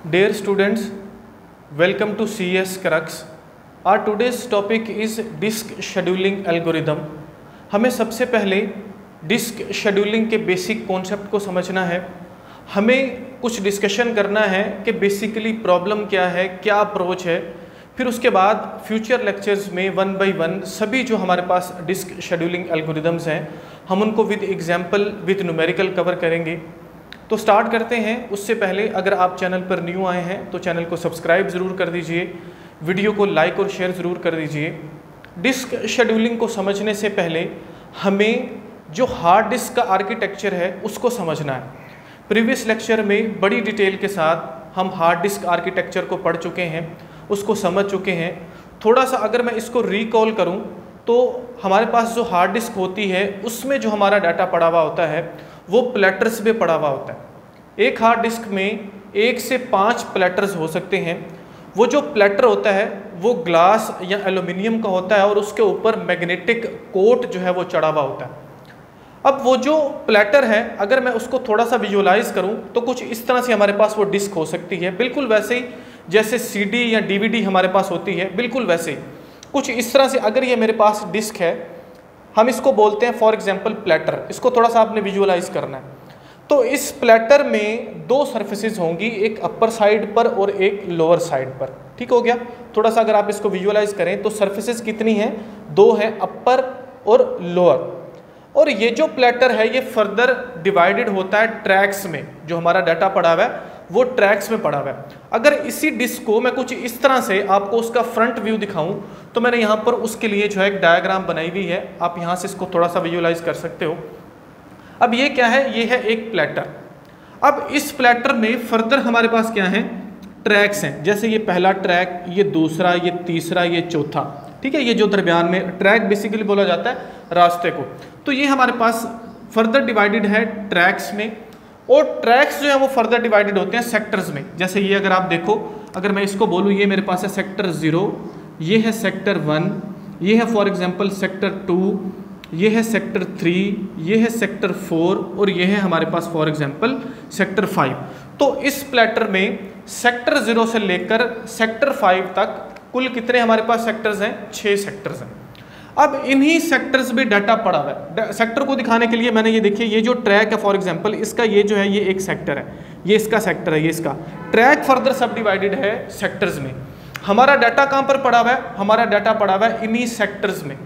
Dear students, welcome to CS Crux. Our today's topic is disk scheduling algorithm. हमें सबसे पहले disk scheduling के basic concept को समझना है. हमें कुछ डिस्कशन करना है कि बेसिकली प्रॉब्लम क्या है, क्या अप्रोच है. फिर उसके बाद फ्यूचर लेक्चर्स में वन बाय वन सभी जो हमारे पास डिस्क शेड्यूलिंग एल्गोरिदम्स हैं हम उनको with example with numerical cover करेंगे. तो स्टार्ट करते हैं. उससे पहले अगर आप चैनल पर न्यू आए हैं तो चैनल को सब्सक्राइब ज़रूर कर दीजिए, वीडियो को लाइक और शेयर ज़रूर कर दीजिए. डिस्क शेड्यूलिंग को समझने से पहले हमें जो हार्ड डिस्क का आर्किटेक्चर है उसको समझना है. प्रीवियस लेक्चर में बड़ी डिटेल के साथ हम हार्ड डिस्क आर्किटेक्चर को पढ़ चुके हैं, उसको समझ चुके हैं. थोड़ा सा अगर मैं इसको रिकॉल करूं तो हमारे पास जो हार्ड डिस्क होती है उसमें जो हमारा डाटा पड़ा हुआ होता है वो प्लेटर्स में पड़ा हुआ होता है. एक हार्ड डिस्क में 1 से 5 प्लेटर्स हो सकते हैं. वो जो प्लेटर होता है वो ग्लास या एल्युमिनियम का होता है और उसके ऊपर मैग्नेटिक कोट जो है वो चढ़ा हुआ होता है. अब वो जो प्लेटर है अगर मैं उसको थोड़ा सा विजुअलाइज करूं तो कुछ इस तरह से हमारे पास वो डिस्क हो सकती है, बिल्कुल वैसे ही जैसे CD या DVD हमारे पास होती है, बिल्कुल वैसे ही कुछ इस तरह से. अगर ये मेरे पास डिस्क है, हम इसको बोलते हैं फॉर एग्जांपल प्लेटर. इसको थोड़ा सा आपने विजुअलाइज करना है. तो इस प्लेटर में 2 सरफेसेस होंगी, एक अपर साइड पर और एक लोअर साइड पर. ठीक हो गया. थोड़ा सा अगर आप इसको विजुअलाइज करें तो सरफेसेस कितनी हैं? 2 हैं, अपर और लोअर. और ये जो प्लेटर है ये फर्दर डिवाइडेड होता है ट्रैक्स में. जो हमारा डाटा पड़ा हुआ है वो ट्रैक्स में पड़ा हुआ है. अगर इसी डिस्क को मैं कुछ इस तरह से आपको उसका फ्रंट व्यू दिखाऊं तो मैंने यहाँ पर उसके लिए जो है एक डायग्राम बनाई हुई है. आप यहाँ से इसको थोड़ा सा विजुअलाइज कर सकते हो. अब ये क्या है? ये है एक प्लेटर. अब इस प्लेटर में फर्दर हमारे पास क्या है? ट्रैक्स हैं. जैसे ये पहला ट्रैक, ये दूसरा, ये तीसरा, ये चौथा. ठीक है. ये जो दरमियान में ट्रैक बेसिकली बोला जाता है रास्ते को. तो ये हमारे पास फर्दर डिवाइडेड है ट्रैक्स में. और ट्रैक्स जो है वो फर्दर डिवाइडेड होते हैं सेक्टर्स में. जैसे ये अगर आप देखो, अगर मैं इसको बोलूँ ये मेरे पास है सेक्टर 0, ये है सेक्टर 1, ये है फॉर एग्जांपल सेक्टर 2, ये है सेक्टर 3, ये है सेक्टर 4 और ये है हमारे पास फॉर एग्जांपल सेक्टर 5. तो इस प्लेटर में सेक्टर 0 से लेकर सेक्टर 5 तक कुल कितने हमारे पास सेक्टर्स हैं? 6 सेक्टर्स हैं. अब इन्हीं सेक्टर्स में डाटा पड़ा हुआ है. सेक्टर को दिखाने के लिए मैंने ये देखिए, ये जो ट्रैक है फॉर एग्जांपल इसका ये जो है ये एक सेक्टर है, ये इसका सेक्टर है, ये इसका ट्रैक फर्दर सब डिवाइडेड है सेक्टर्स में. हमारा डाटा कहाँ पर पड़ा हुआ है? हमारा डाटा पड़ा हुआ है इन्हीं सेक्टर्स में,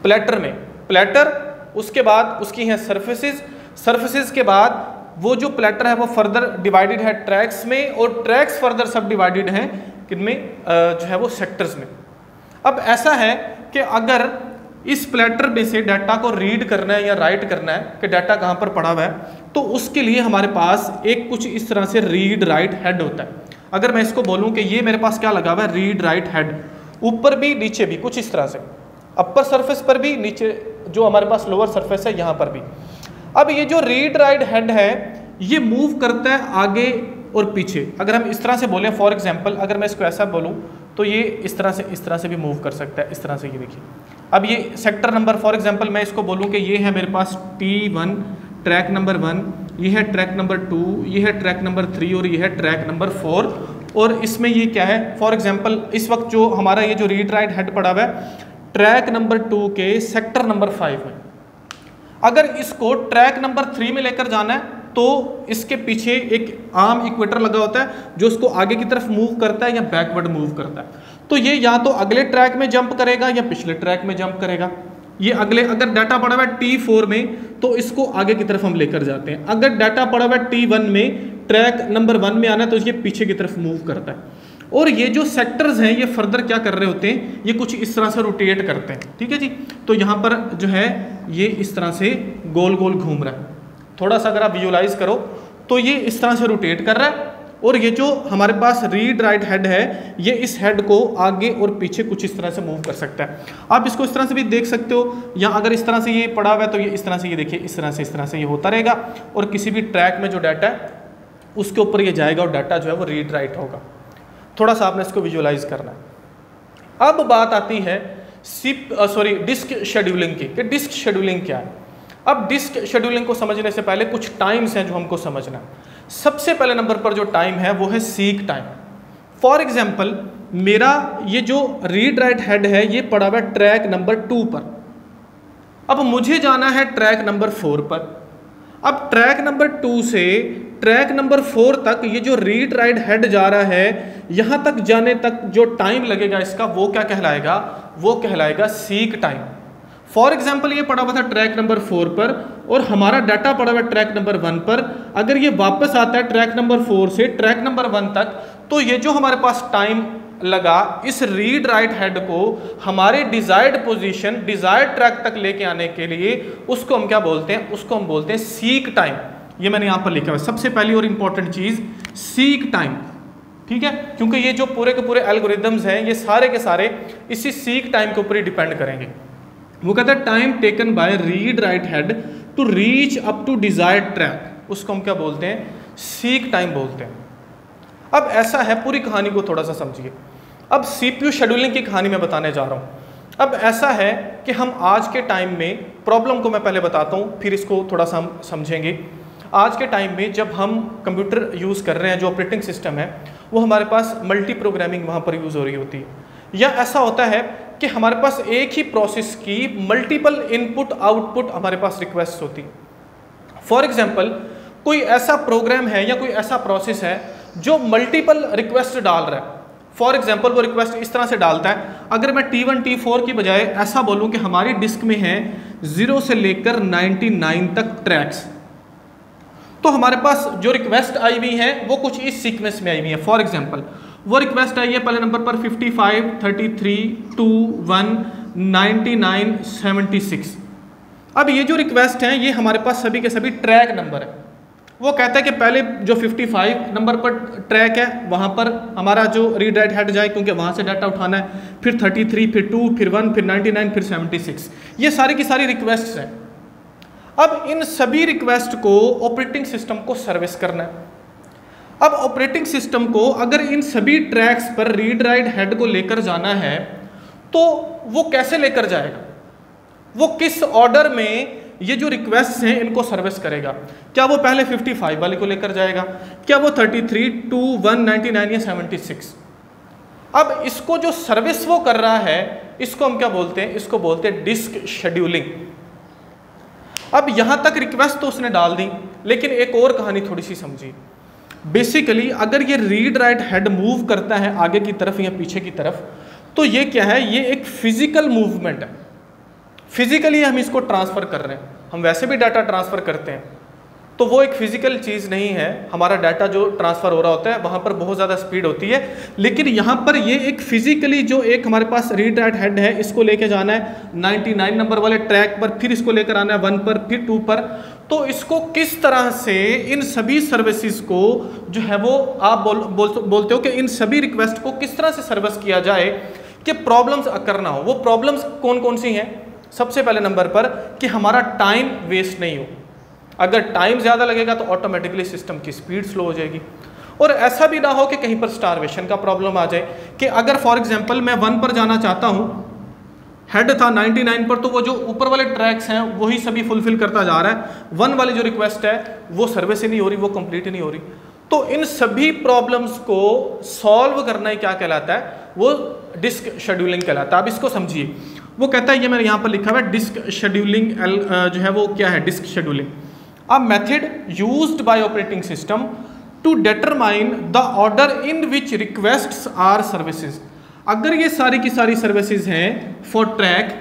प्लेटर में. प्लेटर, उसके बाद उसकी हैं सरफेसेस, सरफेसेस के बाद वो जो प्लेटर है वो फर्दर डिवाइडेड है ट्रैक्स में और ट्रैक्स फर्दर सब डिवाइडेड हैं किनमें? जो है वो सेक्टर्स में. अब ऐसा है कि अगर इस प्लेटर में से डाटा को रीड करना है या राइट करना है कि डाटा कहाँ पर पड़ा हुआ है तो उसके लिए हमारे पास एक कुछ इस तरह से रीड राइट हेड होता है. अगर मैं इसको बोलूँ कि ये मेरे पास क्या लगा हुआ है? Read write head. ऊपर भी नीचे भी कुछ इस तरह से, अपर सरफेस पर भी, नीचे जो हमारे पास लोअर सरफेस है यहाँ पर भी. अब ये जो रीड राइट हेड है ये मूव करता है आगे और पीछे. अगर हम इस तरह से बोलें फॉर एग्जांपल, अगर मैं इसको ऐसा बोलूँ तो ये इस तरह से भी मूव कर सकता है. इस तरह से ये देखिए. अब ये सेक्टर नंबर फॉर एग्जांपल मैं इसको बोलूँ कि ये है मेरे पास T1 ट्रैक नंबर 1, ये है ट्रैक नंबर 2, ये है ट्रैक नंबर 3 और ये है ट्रैक नंबर 4. और इसमें ये क्या है? फॉर एग्जाम्पल इस वक्त जो हमारा ये जो रीड राइट हेड पड़ा हुआ है ट्रैक नंबर 2 के सेक्टर नंबर 5 में. अगर इसको ट्रैक नंबर 3 में लेकर जाना है तो इसके पीछे एक आर्म इक्वेटर लगा होता है जो उसको आगे की तरफ मूव करता है या बैकवर्ड मूव करता है. तो ये या तो अगले ट्रैक में जंप करेगा या पिछले ट्रैक में जंप करेगा. ये अगले, अगर डाटा पड़ा हुआ है T4 में तो इसको आगे की तरफ हम लेकर जाते हैं. अगर डाटा पड़ा हुआ है T1 में, ट्रैक नंबर 1 में आना है तो ये पीछे की तरफ मूव करता है. और ये जो सेक्टर्स हैं ये फर्दर क्या कर रहे होते हैं? ये कुछ इस तरह से रोटेट करते हैं. ठीक है जी. तो यहाँ पर जो है ये इस तरह से गोल गोल घूम रहा है. थोड़ा सा अगर आप विजुअलाइज करो तो ये इस तरह से रोटेट कर रहा है. और ये जो हमारे पास रीड राइट हेड है ये इस हेड को आगे और पीछे कुछ इस तरह से मूव कर सकता है. आप इसको इस तरह से भी देख सकते हो, या अगर इस तरह से ये पड़ा हुआ है तो ये इस तरह से, ये देखिए इस तरह से ये होता रहेगा. और किसी भी ट्रैक में जो डाटा है उसके ऊपर ये जाएगा और डाटा जो है वो रीड राइट होगा. थोड़ा सा आपने इसको विजुअलाइज करना है. अब बात आती है डिस्क शेड्यूलिंग की, कि डिस्क शेड्यूलिंग क्या है. अब डिस्क शेड्यूलिंग को समझने से पहले कुछ टाइम्स हैं जो हमको समझना है. सबसे पहले नंबर पर जो टाइम है वो है सीक टाइम। फॉर एग्जाम्पल मेरा ये जो रीड राइट हेड है ये पड़ा हुआ है ट्रैक नंबर 2 पर। अब मुझे जाना है ट्रैक नंबर 4 पर। अब ट्रैक नंबर 2 से ट्रैक नंबर 4 तक ये जो रीड राइट हेड जा रहा है, यहाँ तक जाने तक जो टाइम लगेगा इसका वो क्या कहलाएगा, वो कहलाएगा सीक टाइम। फॉर एग्जाम्पल ये पड़ा हुआ था ट्रैक नंबर 4 पर और हमारा डाटा पड़ा हुआ है ट्रैक नंबर 1 पर। अगर ये वापस आता है ट्रैक नंबर 4 से ट्रैक नंबर 1 तक, तो ये जो हमारे पास टाइम लगा इस रीड राइट हेड को हमारे डिजायर्ड पोजीशन, डिजायर्ड ट्रैक तक लेके आने के लिए, उसको हम क्या बोलते हैं, उसको हम बोलते हैं सीक टाइम। ये मैंने यहां पर लिखा हुआ है सबसे पहली और इंपॉर्टेंट चीज सीक टाइम, ठीक है, क्योंकि ये जो पूरे के पूरे एल्गोरिदम्स हैं ये सारे के सारे इसी सीक टाइम के ऊपर ही डिपेंड करेंगे। वो कहता है time taken by read write head to reach up to desired track, उसको हम क्या बोलते हैं, सीक टाइम बोलते हैं। अब ऐसा है, पूरी कहानी को थोड़ा सा समझिए। अब सीपीयू शेड्यूलिंग की कहानी मैं बताने जा रहा हूँ। अब ऐसा है कि हम आज के टाइम में, प्रॉब्लम को मैं पहले बताता हूँ फिर इसको थोड़ा सा हम समझेंगे। आज के टाइम में जब हम कंप्यूटर यूज़ कर रहे हैं, जो ऑपरेटिंग सिस्टम है वो हमारे पास मल्टी प्रोग्रामिंग वहाँ पर यूज़ हो रही होती है, या ऐसा होता है कि हमारे पास एक ही प्रोसेस की मल्टीपल इनपुट आउटपुट हमारे पास रिक्वेस्ट होती है। फॉर एग्जाम्पल कोई ऐसा प्रोग्राम है या कोई ऐसा प्रोसेस है जो मल्टीपल रिक्वेस्ट डाल रहा है। फॉर एग्जाम्पल वो रिक्वेस्ट इस तरह से डालता है, अगर मैं T1 T4 की बजाय ऐसा बोलूं कि हमारी डिस्क में है 0 से लेकर 99 तक ट्रैक्स, तो हमारे पास जो रिक्वेस्ट आई हुई है वो कुछ इस सीक्वेंस में आई हुई है। फॉर एग्जाम्पल वो रिक्वेस्ट आई है पहले नंबर पर 55, 33, 2, 1, 99, 76। अब ये जो रिक्वेस्ट हैं ये हमारे पास सभी के सभी ट्रैक नंबर है। वो कहता है कि पहले जो 55 नंबर पर ट्रैक है वहाँ पर हमारा जो रीड राइट हेड जाए, क्योंकि वहाँ से डाटा उठाना है, फिर 33, फिर 2, फिर 1, फिर 99, फिर 76। ये सारी की सारी रिक्वेस्ट हैं। अब इन सभी रिक्वेस्ट को ऑपरेटिंग सिस्टम को सर्विस करना है। अब ऑपरेटिंग सिस्टम को अगर इन सभी ट्रैक्स पर रीड राइट हेड को लेकर जाना है तो वो कैसे लेकर जाएगा, वो किस ऑर्डर में ये जो रिक्वेस्ट हैं इनको सर्विस करेगा। क्या वो पहले 55 वाले को लेकर जाएगा, क्या वो 33, 2, 1, 99 या 76। अब इसको जो सर्विस वो कर रहा है इसको हम क्या बोलते हैं, इसको बोलते हैं डिस्क शेड्यूलिंग। अब यहां तक रिक्वेस्ट तो उसने डाल दी, लेकिन एक और कहानी थोड़ी सी समझिए। बेसिकली अगर ये रीड राइट हेड मूव करता है आगे की तरफ या पीछे की तरफ, तो ये क्या है, ये एक फिजिकल मूवमेंट है। फिजिकली हम इसको ट्रांसफर कर रहे हैं। हम वैसे भी डाटा ट्रांसफर करते हैं तो वो एक फिजिकल चीज़ नहीं है। हमारा डाटा जो ट्रांसफर हो रहा होता है वहाँ पर बहुत ज़्यादा स्पीड होती है, लेकिन यहाँ पर ये एक फिजिकली जो एक हमारे पास रीड राइट हेड है, इसको लेके जाना है 99 नंबर वाले ट्रैक पर, फिर इसको लेकर आना है 1 पर, फिर 2 पर। तो इसको किस तरह से इन सभी सर्विसेज को जो है वो आप बोलते हो कि इन सभी रिक्वेस्ट को किस तरह से सर्विस किया जाए कि प्रॉब्लम्स अकर ना हो। वो प्रॉब्लम्स कौन कौन सी हैं? सबसे पहले नंबर पर कि हमारा टाइम वेस्ट नहीं हो। अगर टाइम ज़्यादा लगेगा तो ऑटोमेटिकली सिस्टम की स्पीड स्लो हो जाएगी। और ऐसा भी ना हो कि कहीं पर स्टारवेशन का प्रॉब्लम आ जाए कि अगर फॉर एग्जांपल मैं 1 पर जाना चाहता हूँ, हेड था 99 पर, तो वो जो ऊपर वाले ट्रैक्स हैं वही सभी फुलफिल करता जा रहा है, 1 वाली जो रिक्वेस्ट है वो सर्विस ही नहीं हो रही, वो कंप्लीट ही नहीं हो रही। तो इन सभी प्रॉब्लम्स को सॉल्व करना ही क्या कहलाता है, वो डिस्क शेड्यूलिंग कहलाता है। अब इसको समझिए। वो कहता है, ये मैंने यहाँ पर लिखा हुआ है डिस्क शेड्यूलिंग, जो है वो क्या है, disk scheduling a method used by operating system to determine the order in which requests are services. अगर ये सारी की सारी सर्विसेज हैं फॉर ट्रैक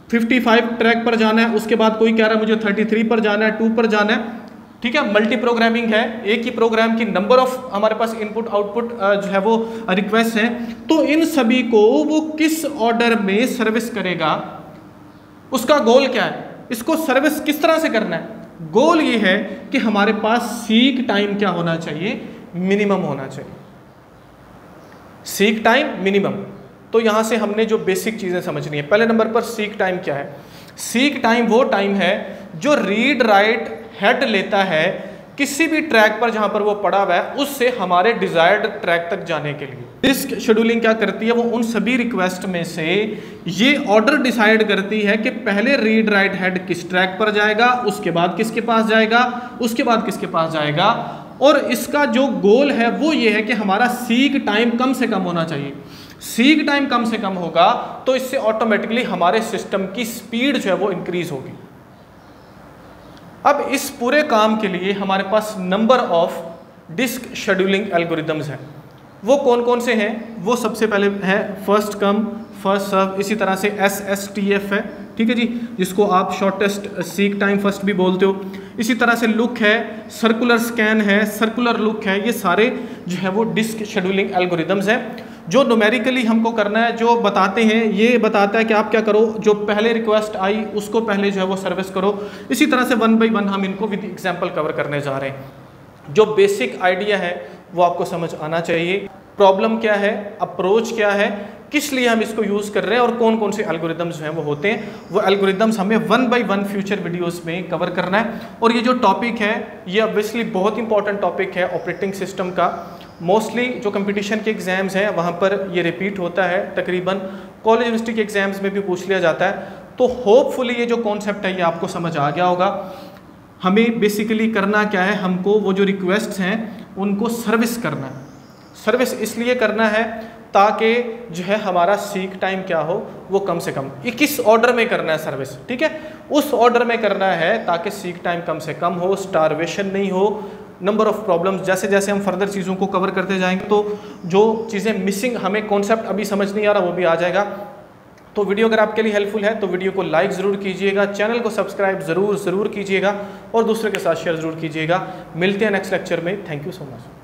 55 ट्रैक पर जाना है, उसके बाद कोई कह रहा है मुझे 33 पर जाना है, 2 पर जाना है, ठीक है, मल्टी प्रोग्रामिंग है, एक ही प्रोग्राम की नंबर ऑफ हमारे पास इनपुट आउटपुट जो है वो रिक्वेस्ट हैं, तो इन सभी को वो किस ऑर्डर में सर्विस करेगा, उसका गोल क्या है, इसको सर्विस किस तरह से करना है। गोल ये है कि हमारे पास सीक टाइम क्या होना चाहिए, मिनिमम होना चाहिए। Seek time minimum. तो यहां से हमने जो बेसिक चीजें समझनी है, पहले नंबर पर सीक टाइम क्या है। सीक टाइम वो टाइम है जो रीड राइट हेड लेता है किसी भी ट्रैक पर जहां पर वो पड़ा हुआ है, उससे हमारे डिजायर्ड ट्रैक तक जाने के लिए। डिस्क शेड्यूलिंग क्या करती है, वो उन सभी रिक्वेस्ट में से ये ऑर्डर डिसाइड करती है कि पहले रीड राइट हेड किस ट्रैक पर जाएगा, उसके बाद किसके पास जाएगा, उसके बाद किसके पास जाएगा, और इसका जो गोल है वो ये है कि हमारा सीक टाइम कम से कम होना चाहिए। सीक टाइम कम से कम होगा तो इससे ऑटोमेटिकली हमारे सिस्टम की स्पीड जो है वो इंक्रीज होगी। अब इस पूरे काम के लिए हमारे पास number of disk scheduling algorithms हैं। वो कौन कौन से हैं? वो सबसे पहले है फर्स्ट कम फर्स्ट सर्व, इसी तरह से SSTF है, ठीक है जी, जिसको आप शॉर्टेस्ट सीक टाइम फर्स्ट भी बोलते हो। इसी तरह से लुक है, सर्कुलर स्कैन है, सर्कुलर लुक है, ये सारे जो है वो डिस्क शेड्यूलिंग एल्गोरिदम्स हैं। जो न्यूमेरिकली हमको करना है, जो बताते हैं, ये बताता है कि आप क्या करो, जो पहले रिक्वेस्ट आई उसको पहले जो है वो सर्विस करो। इसी तरह से 1 बाई 1 हम इनको विद एग्जाम्पल कवर करने जा रहे हैं। जो बेसिक आइडिया है वो आपको समझ आना चाहिए। प्रॉब्लम क्या है, अप्रोच क्या है, किस लिए हम इसको यूज़ कर रहे हैं और कौन कौन से एल्गोरिदम्स जो हैं वो होते हैं, वो एल्गोरिदम्स हमें 1 बाई 1 फ्यूचर वीडियोस में कवर करना है। और ये जो टॉपिक है ये ऑब्वियसली बहुत इंपॉर्टेंट टॉपिक है ऑपरेटिंग सिस्टम का। मोस्टली जो कंपटीशन के एग्ज़ाम्स हैं वहाँ पर ये रिपीट होता है, तकरीबन कॉलेज यूनिवर्सिटी के एग्ज़ाम्स में भी पूछ लिया जाता है। तो होपफुली ये जो कॉन्सेप्ट है ये आपको समझ आ गया होगा। हमें बेसिकली करना क्या है, हमको वो जो रिक्वेस्ट्स हैं उनको सर्विस करना है। सर्विस इसलिए करना है ताकि जो है हमारा सीक टाइम क्या हो वो कम से कम, ये किस ऑर्डर में करना है सर्विस, ठीक है, उस ऑर्डर में करना है ताकि सीक टाइम कम से कम हो, स्टारवेशन नहीं हो। नंबर ऑफ प्रॉब्लम्स, जैसे जैसे हम फर्दर चीज़ों को कवर करते जाएंगे तो जो चीज़ें मिसिंग, हमें कॉन्सेप्ट अभी समझ नहीं आ रहा वो भी आ जाएगा। तो वीडियो अगर आपके लिए हेल्पफुल है तो वीडियो को लाइक ज़रूर कीजिएगा, चैनल को सब्सक्राइब ज़रूर कीजिएगा और दूसरे के साथ शेयर ज़रूर कीजिएगा। मिलते हैं नेक्स्ट लेक्चर में। Thank you so much.